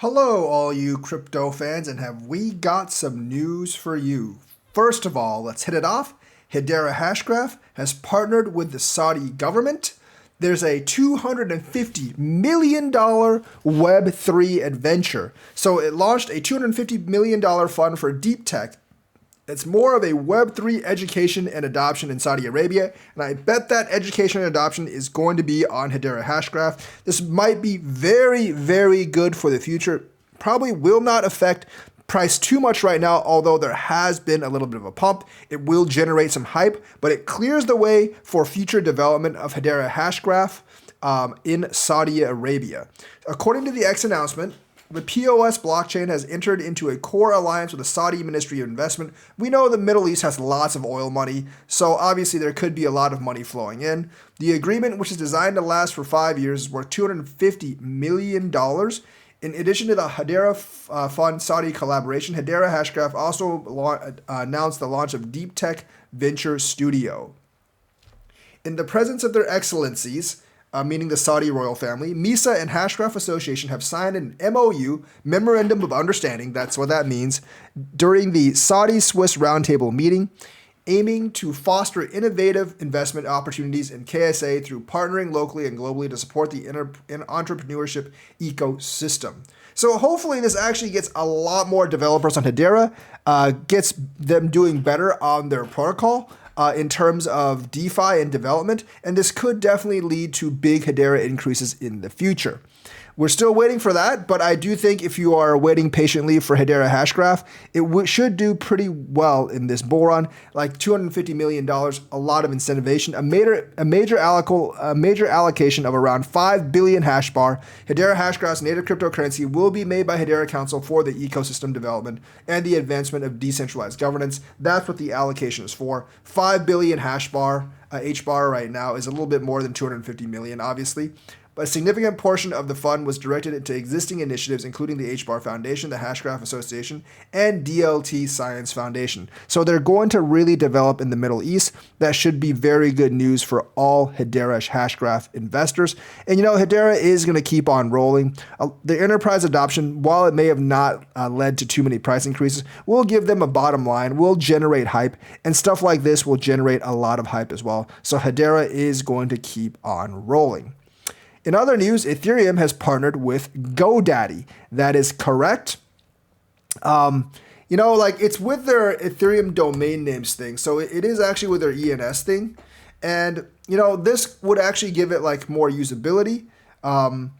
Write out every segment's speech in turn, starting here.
Hello, all you crypto fans, and have we got some news for you? First of all, let's hit it off. Hedera Hashgraph has partnered with the Saudi government. There's a $250 million Web3 adventure. So it launched a $250 million fund for deep tech. It's more of a Web3 education and adoption in Saudi Arabia, and I bet that education and adoption is going to be on Hedera Hashgraph. This might be very, very good for the future. Probably will not affect price too much right now, although there has been a little bit of a pump. It will generate some hype, but it clears the way for future development of Hedera Hashgraph in Saudi Arabia. According to the X announcement, the POS blockchain has entered into a core alliance with the Saudi Ministry of Investment. We know the Middle East has lots of oil money, so obviously there could be a lot of money flowing in. The agreement, which is designed to last for 5 years, is worth $250 million. In addition to the Hedera Fund Saudi collaboration, Hedera Hashgraph also announced the launch of Deep Tech Venture Studio. In the presence of their excellencies, meaning the Saudi royal family, MISA and Hashgraph Association have signed an MOU, Memorandum of Understanding, that's what that means, during the Saudi-Swiss Roundtable meeting, aiming to foster innovative investment opportunities in KSA through partnering locally and globally to support the entrepreneurship ecosystem. So hopefully this actually gets a lot more developers on Hedera, gets them doing better on their protocol, in terms of DeFi and development, and this could definitely lead to big Hedera increases in the future. We're still waiting for that, but I do think if you are waiting patiently for Hedera Hashgraph, it should do pretty well in this bull run, like $250 million, a lot of incentivization, a major allocation of around 5 billion hash bar. Hedera Hashgraph's native cryptocurrency will be made by Hedera Council for the ecosystem development and the advancement of decentralized governance. That's what the allocation is for. 5 billion hash bar, H bar right now is a little bit more than 250 million, obviously. But a significant portion of the fund was directed into existing initiatives, including the HBAR Foundation, the Hashgraph Association, and DLT Science Foundation. So they're going to really develop in the Middle East. That should be very good news for all Hedera Hashgraph investors. And Hedera is going to keep on rolling. The enterprise adoption, while it may have not led to too many price increases, will give them a bottom line, will generate hype, and stuff like this will generate a lot of hype as well. So Hedera is going to keep on rolling. In other news, Ethereum has partnered with Godaddy. That is correct. It's with their Ethereum domain names thing. So it is actually with their ENS thing. And, this would actually give it more usability. And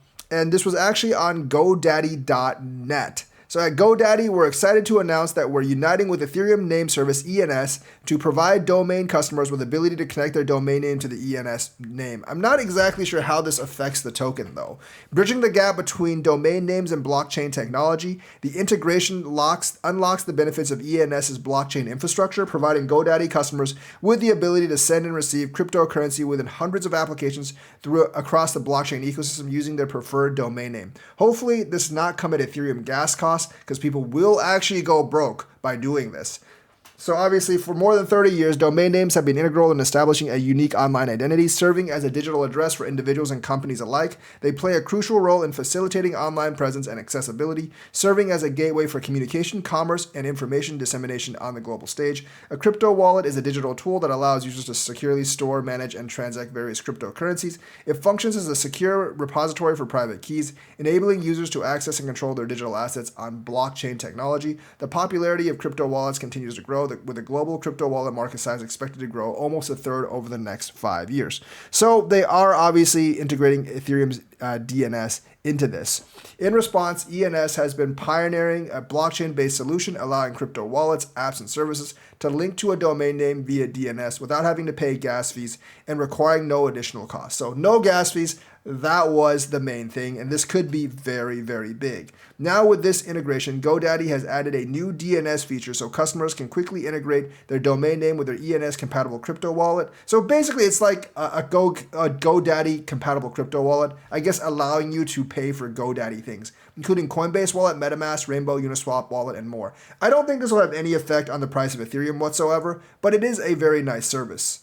this was actually on GoDaddy.net. So at GoDaddy, we're excited to announce that we're uniting with Ethereum name service ENS to provide domain customers with the ability to connect their domain name to the ENS name. I'm not exactly sure how this affects the token though. Bridging the gap between domain names and blockchain technology, the integration unlocks the benefits of ENS's blockchain infrastructure, providing GoDaddy customers with the ability to send and receive cryptocurrency within hundreds of applications across the blockchain ecosystem using their preferred domain name. Hopefully, this does not come at Ethereum gas costs, because people will actually go broke by doing this. So obviously, for more than 30 years, domain names have been integral in establishing a unique online identity, serving as a digital address for individuals and companies alike. They play a crucial role in facilitating online presence and accessibility, serving as a gateway for communication, commerce, and information dissemination on the global stage. A crypto wallet is a digital tool that allows users to securely store, manage, and transact various cryptocurrencies. It functions as a secure repository for private keys, enabling users to access and control their digital assets on blockchain technology. The popularity of crypto wallets continues to grow, with the global crypto wallet market size expected to grow almost a third over the next 5 years. So they are obviously integrating Ethereum's DNS into this. In response, ENS has been pioneering a blockchain-based solution allowing crypto wallets, apps, and services to link to a domain name via DNS without having to pay gas fees and requiring no additional costs. So no gas fees. That was the main thing, and this could be very, very big. Now with this integration, GoDaddy has added a new DNS feature so customers can quickly integrate their domain name with their ENS-compatible crypto wallet. So basically, it's like a GoDaddy-compatible crypto wallet, I guess allowing you to pay for GoDaddy things, including Coinbase Wallet, MetaMask, Rainbow, Uniswap Wallet, and more. I don't think this will have any effect on the price of Ethereum whatsoever, but it is a very nice service.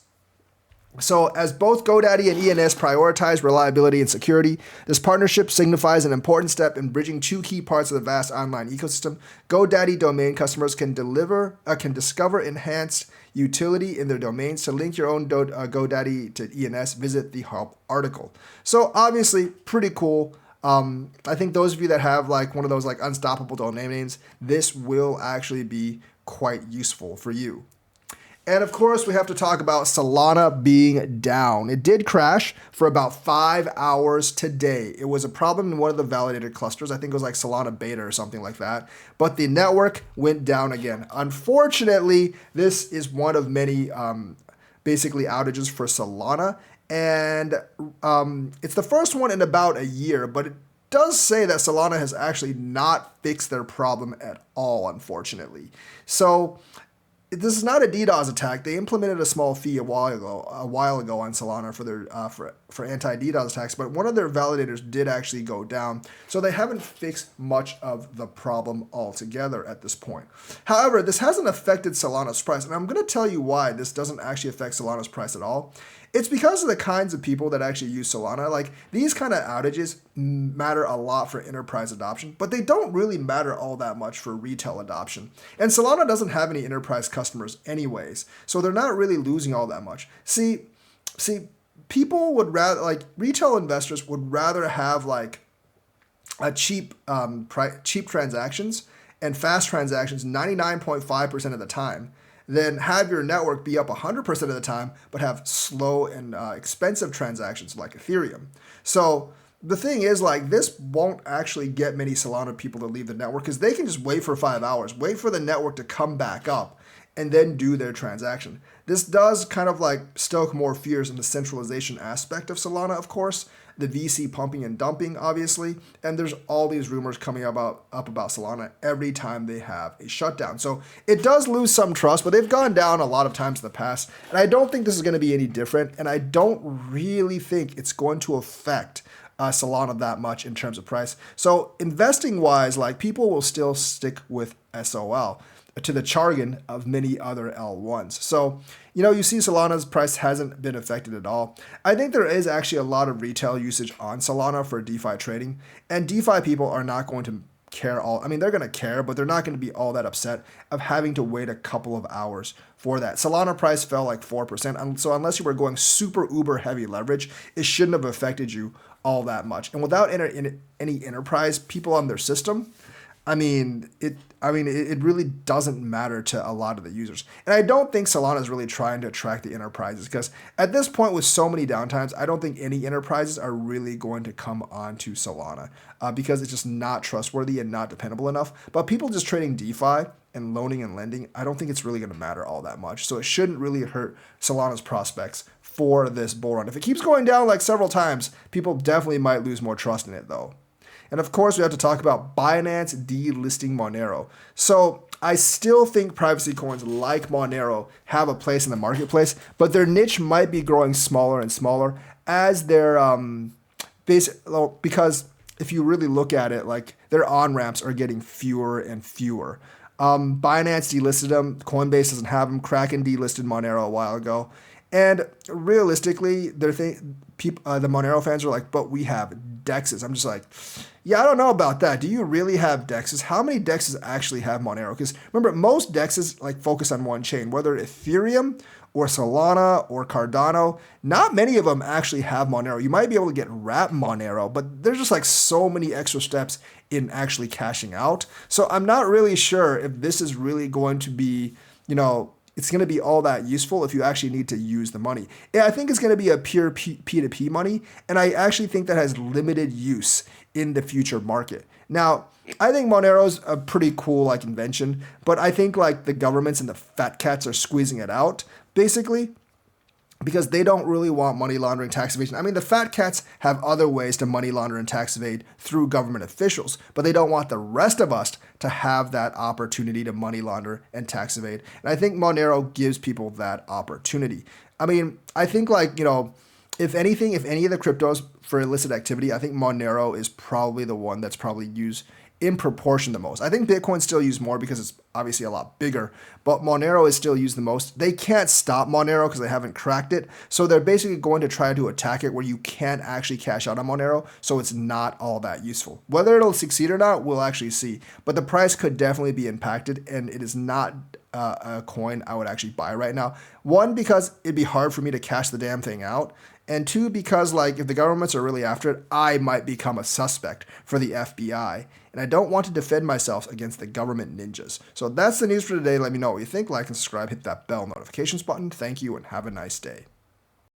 So, as both GoDaddy and ENS prioritize reliability and security, this partnership signifies an important step in bridging two key parts of the vast online ecosystem. GoDaddy domain customers can discover enhanced utility in their domains. To link your own GoDaddy to ENS, visit the help article. So, obviously, pretty cool. I think those of you that have like one of those like unstoppable domain names, this will actually be quite useful for you. And of course, we have to talk about Solana being down. It did crash for about 5 hours today. It was a problem in one of the validated clusters. I think it was like Solana Beta or something like that. But the network went down again. Unfortunately, this is one of many basically outages for Solana. And it's the first one in about a year, but it does say that Solana has actually not fixed their problem at all, unfortunately. So this is not a DDoS attack. They implemented a small fee a while ago on Solana for their for anti-DDoS attacks, but one of their validators did actually go down. So they haven't fixed much of the problem altogether at this point. However, this hasn't affected Solana's price, and I'm going to tell you why this doesn't actually affect Solana's price at all. It's because of the kinds of people that actually use Solana. Like, these kind of outages matter a lot for enterprise adoption, but they don't really matter all that much for retail adoption. And Solana doesn't have any enterprise customers anyways, so they're not really losing all that much. See, people would rather, like, retail investors would rather have like a cheap transactions and fast transactions 99.5% of the time, then have your network be up 100% of the time, but have slow and expensive transactions like Ethereum. So the thing is, like, this won't actually get many Solana people to leave the network because they can just wait for 5 hours, wait for the network to come back up, and then do their transaction. This does kind of like stoke more fears in the centralization aspect of Solana, of course, the VC pumping and dumping, obviously, and there's all these rumors coming up about Solana every time they have a shutdown. So it does lose some trust, but they've gone down a lot of times in the past, and I don't think this is going to be any different, and I don't really think it's going to affect Solana that much in terms of price. So investing wise, like, people will still stick with SOL to the jargon of many other L1s. So, you see Solana's price hasn't been affected at all. I think there is actually a lot of retail usage on Solana for DeFi trading, and DeFi people are not going to care they're going to care, but they're not going to be all that upset of having to wait a couple of hours for that. Solana price fell like 4%, so unless you were going super uber heavy leverage, it shouldn't have affected you all that much. And without any enterprise people on their system, it really doesn't matter to a lot of the users. And I don't think Solana is really trying to attract the enterprises, because at this point, with so many downtimes, I don't think any enterprises are really going to come onto Solana because it's just not trustworthy and not dependable enough. But people just trading DeFi and loaning and lending, I don't think it's really going to matter all that much. So it shouldn't really hurt Solana's prospects for this bull run. If it keeps going down like several times, people definitely might lose more trust in it, though. And of course, we have to talk about Binance delisting Monero. So I still think privacy coins like Monero have a place in the marketplace, but their niche might be growing smaller and smaller as their because if you really look at it, like, their on-ramps are getting fewer and fewer. Binance delisted them. Coinbase doesn't have them. Kraken delisted Monero a while ago. And realistically, the Monero fans are like, but we have DEXs. I'm just like, yeah, I don't know about that. Do you really have DEXs? How many DEXs actually have Monero? Because remember, most DEXs like focus on one chain, whether Ethereum or Solana or Cardano. Not many of them actually have Monero. You might be able to get wrap Monero, but there's just like so many extra steps in actually cashing out. So I'm not really sure if this is really going to be, it's going to be all that useful if you actually need to use the money. Yeah, I think it's going to be a pure P2P money, and I actually think that has limited use in the future market. Now, I think Monero's a pretty cool like invention, but I think like the governments and the fat cats are squeezing it out, basically, because they don't really want money laundering, tax evasion. The fat cats have other ways to money launder and tax evade through government officials, but they don't want the rest of us to have that opportunity to money launder and tax evade. And I think Monero gives people that opportunity. I think like, if anything, if any of the cryptos for illicit activity, I think Monero is probably the one that's probably used in proportion the most. I think Bitcoin's still used more because it's obviously a lot bigger, but Monero is still used the most. They can't stop Monero because they haven't cracked it. So they're basically going to try to attack it where you can't actually cash out on Monero. So it's not all that useful. Whether it'll succeed or not, we'll actually see. But the price could definitely be impacted, and it is not a coin I would actually buy right now. One, because it'd be hard for me to cash the damn thing out. And two, because like if the governments are really after it, I might become a suspect for the FBI. And I don't want to defend myself against the government ninjas. So that's the news for today. Let me know what you think. Like and subscribe. Hit that bell notifications button. Thank you and have a nice day.